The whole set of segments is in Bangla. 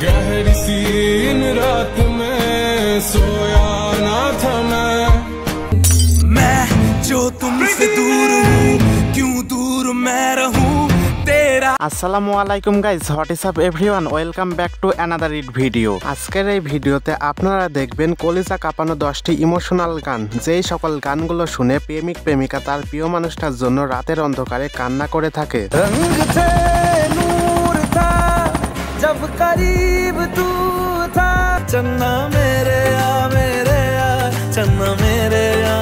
गहरी सी इन रात में सोया ना था मैं जो तुमसे दूर हूँ क्यों दूर मैं रहूँ तेरा। আসসালামু আলাইকুম guys, what is up everyone, welcome back to another it video. আজকের এই ভিডিওতে আপনারা দেখবেন কলিজা কাঁপানো 10টি ইমোশনাল গান, যেই সকল গানগুলো শুনে প্রেমিক প্রেমিকা তার প্রিয় মানুষটার জন্য রাতের অন্ধকারে কান্না করে থাকে। जब करीब तू था चन्ना मेरे आ चन्ना मेरे आ।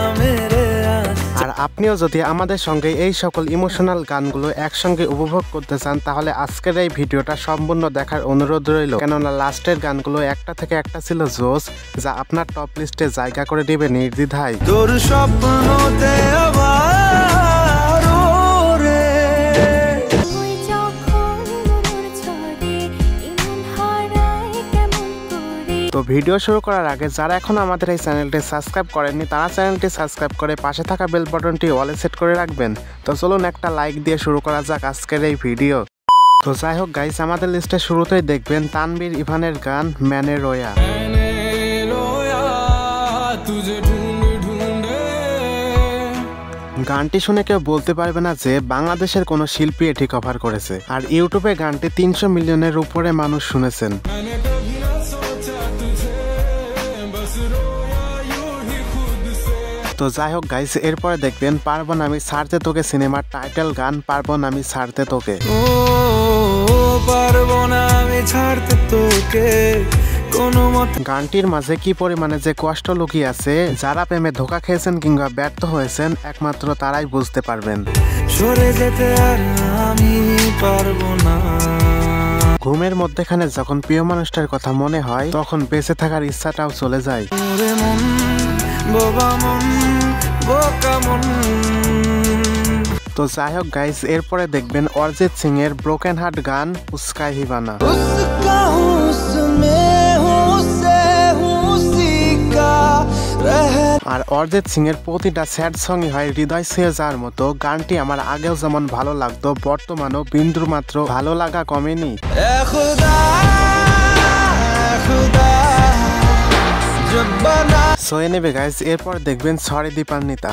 আর আপনিও যদি আমাদের সঙ্গে এই সকল ইমোশনাল গানগুলো একসঙ্গে উপভোগ করতে চান তাহলে আজকের এই ভিডিওটা সম্পূর্ণ দেখার অনুরোধ রইল, কেননা লাস্টের গানগুলো একটা থেকে একটা ছিল জোস, যা আপনার টপ লিস্টে জায়গা করে দিবে নির্দ্বিধায়। তোর স্বপ্নতে তো ভিডিও শুরু করার আগে যারা এখন আমাদের এই চ্যানেলটি সাবস্ক্রাইব করেননি তারা চ্যানেলটি সাবস্ক্রাইব করে পাশে থাকা বেল বাটনটি অলে সেট করে রাখবেন। তো চলুন একটা লাইক দিয়ে শুরু করা যাক আজকের এই ভিডিও। তো যাই হোক গাইস, আমাদের লিস্টে শুরুতেই দেখবেন তানভীর ইভানের গান मैंने रोया। গানটি শুনে কেউ বলতে পারবে না যে বাংলাদেশের কোনো শিল্পী এটি কভার করেছে, আর ইউটিউবে গানটি 300 মিলিয়নের উপরে মানুষ শুনেছেন। তো যাই হোক গাইস, এরপরে দেখবেন পারবো না আমি ছাড়তে তোকে সিনেমার টাইটেল গান পারবো না আমি ছাড়তে তোকে। গানটির মাঝে কি পরিমাণে যে কষ্ট লুকিয়ে আছে, যারা প্রেমে ধোঁকা খেয়েছেন কিংবা ব্যর্থ হয়েছেন একমাত্র তারাই বুঝতে পারবেন। সরে যেতে আর আমি পারবো না। ঘুমের মধ্যেখানে যখন প্রিয় মানুষটার কথা মনে হয় তখন বেঁচে থাকার ইচ্ছাটাও চলে যায়। তো যাই হোক গাইস, এরপরে দেখবেন অরিজিৎ সিং এর ব্রোকেন হার্ট গান উস্কা হি বানা। আর অরিজিৎ সিং এর প্রতিটা স্যাড সংই হয় হৃদয় ছুঁয়ে যাওয়ার মতো। গানটি আমার আগেও যেমন ভালো লাগতো, বর্তমানেও বিন্দুর মাত্র ভালো লাগা কমেনি। সোয়ে নেবে গাইস, এরপর দেখবেন সরি দীপান্বিতা।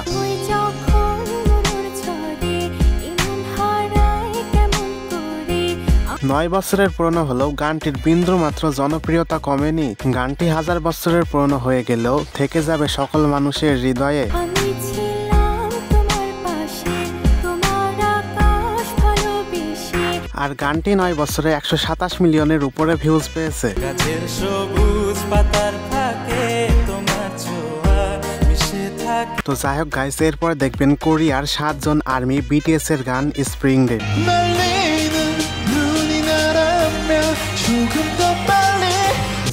9 বছরের পুরনো হলেও গানটির বিন্দু মাত্র জনপ্রিয়তা কমেনি। গানটি 1000 বছরের পুরনো হয়ে গেলেও থেকে যাবে সকল মানুষের হৃদয়ে। আর গানটি 9 বছরে 127 মিলিয়নের উপরে ভিউজ পেয়েছে। তো যাই হোক গাইস, এরপরে দেখবেন কোরিয়ার 7 জন আর্মি বিটিএস এর গান স্প্রিং ডে।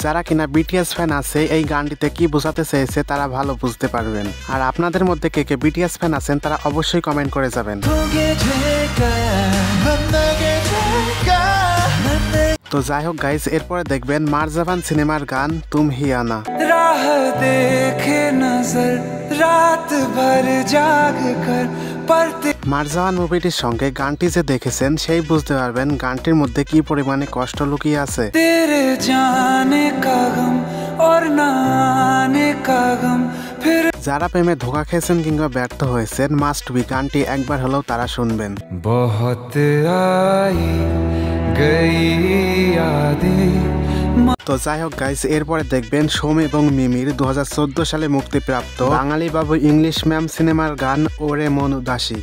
যারা কিনা বিটিএস ফ্যান আছে এই গানটিতে কি বোঝাতে চেয়েছে তারা ভালো বুঝতে পারবেন। আর আপনাদের মধ্যে কে কে বিটিএস ফ্যান আছেন তারা অবশ্যই কমেন্ট করে যাবেন। তো যাই হোক গাইস, এরপরে দেখবেন মারজাবান সিনেমার গান তুম হি আনা। রাহ দেখে নজর রাত ভর জাগ কর পড়তে। মারজাবান মুভিটির সঙ্গে গানটি যে দেখেছেন সেই বুঝতে পারবেন গানটির মধ্যে কি পরিমাণে কষ্ট লুকিয়ে আছে। তেরে জানে কা গম और ना आने का गम फिर। যারা প্রেমে ধোঁকা খেয়েছেন কিংবা ব্যর্থ হয়েছেন মাস্ট বি গানটি একবার হলেও তারা শুনবেন। বহুত আই গই यादें। তো যাই হোক গাইস, এরপরে দেখবেন সোম এবং মিমির 2014 সালে মুক্তিপ্রাপ্ত বাঙালি বাবু ইংলিশ ম্যাম সিনেমার গান ওরে মন উদাসী।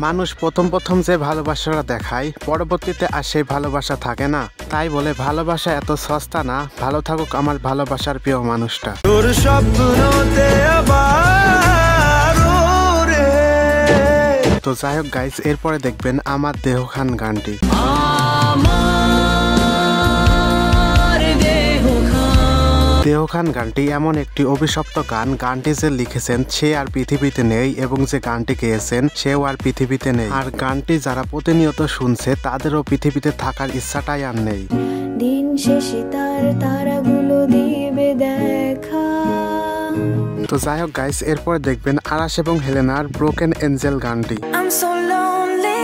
মানুষ প্রথম যে ভালোবাসাটা দেখায় পরবর্তীতে আর সেই ভালোবাসা থাকে না, তাই বলে ভালোবাসা এত সস্তা না। ভালো থাকুক আমার ভালোবাসার প্রিয় মানুষটা। তোর স্বপ্নতে তো যাই হোক গাইস, এরপরে দেখবেন আমার দেহ খান গানটি। দেহ খান গানটি এমন একটি অভিশপ্ত গান, গানটি যে লিখেছেন সে আর পৃথিবীতে নেই এবং যে গানটি গেয়েছেন সেও আর পৃথিবীতে নেই। আর গানটি যারা প্রতিনিয়ত শুনছে তাদেরও পৃথিবীতে থাকার ইচ্ছাটাই আর নেই। দিন শেষে তার তারাগুলো দিবে দেখা। তো যাই হোক গাইস, এরপর দেখবেন আরাশ এবং হেলেনার ব্রোকেন এঞ্জেল গানটি। I'm so lonely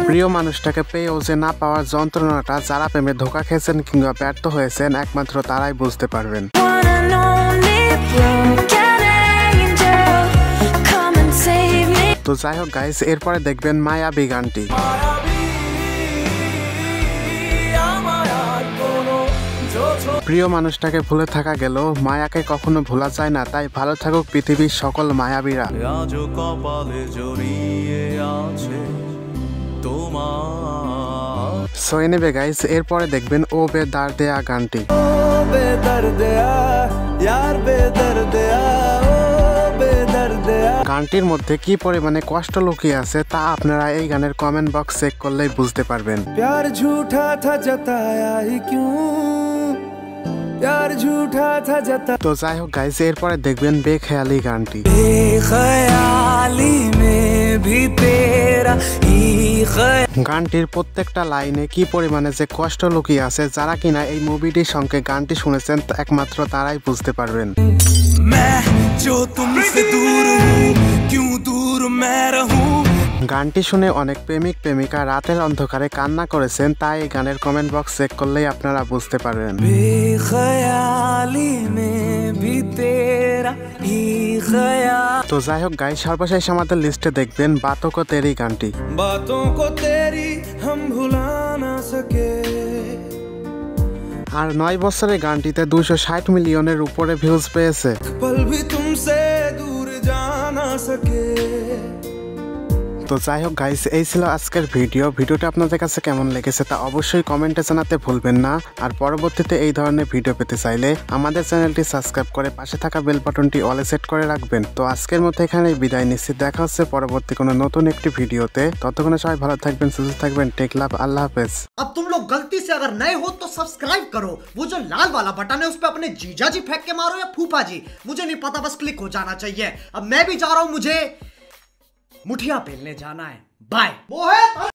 প্রিয় মানুষটাকে পেয়েও যে না পাওয়ার যন্ত্রণাটা যারা প্রেমে ধোঁকা খেয়েছেন কিংবা ব্যর্থ হয়েছেন একমাত্র তারাই বুঝতে পারবেন। তো যাই হোক গাইস, এরপরে দেখবেন মায়াবী গানটি। প্রিয় মানুষটাকে ভুলে থাকা গেল, মায়াকে কখনো ভোলা যায় না, তাই ভালো থাকুক পৃথিবীর সকল মায়াবীরা। সো এনিওয়ে গাইস, এরপরে দেখবেন ও বেদর্দিয়া গানটি। গানটির মধ্যে কি পরিমাণে কষ্ট লুকিয়ে আছে তা আপনারা এই গানের কমেন্ট বক্স চেক করলেই বুঝতে পারবেন। প্যার ঝুঠা থা জতায়া হি কিউ, প্যার ঝুঠা থা জতা। তো যাই হোক গাইস, এরপরে দেখবেন বেখেয়ালি গানটি। বেখেয়ালি মে ভি তেরা হি গানটির প্রত্যেকটা লাইনে কি পরিমাণে যে কষ্ট লুকিয়ে আছে, যারা কিনা এই মুভিটির সঙ্গে গানটি শুনেছেন একমাত্র তারাই বুঝতে পারবেন। গানটি শুনে অনেক প্রেমিক প্রেমিকা রাতের অন্ধকারে কান্না করেছেন, তাই এই গানের কমেন্ট বক্স চেক করলেই আপনারা বুঝতে পারবেন। তো যাই হোক গাইস, সর্বশেষ আমাদের লিস্টে দেখবেন বাতোं को तेरी গানটি। बातों को तेरी हम भुला ना सके। আর 9 বছরে গানটিতে 260 মিলিয়নের উপরে ভিউজ পেয়েছে। पल भी तुमसे दूर जा ना सके। তো যাই হোক গাইস, এই ছিল আজকের ভিডিওটা আপনাদের কাছে কেমন লেগেছে তা অবশ্যই কমেন্টে জানাতে ভুলবেন না। আর পরবর্তীতে এই ধরনের ভিডিও পেতে চাইলে আমাদের চ্যানেলটি সাবস্ক্রাইব করে পাশে থাকা বেল বাটনটি অলে সেট করে রাখবেন। তো আজকের মতো এখানেই বিদায় নিচ্ছি, দেখা হচ্ছে পরবর্তী কোনো নতুন একটি ভিডিওতে। ততক্ষণে সবাই ভালো থাকবেন, সুস্থ থাকবেন, টেক লাভ, আল্লাহ হাফেজ। अब तुम लोग गलती से अगर नए हो तो सब्सक्राइब करो, वो जो लाल वाला बटन है उस पर अपने जीजा जी फेंक के मारो या फूफा जी, मुझे नहीं पता, बस क्लिक हो जाना चाहिए। अब मैं भी जा रहा हूं, मुझे मुठिया पेलने जाना है। बाय।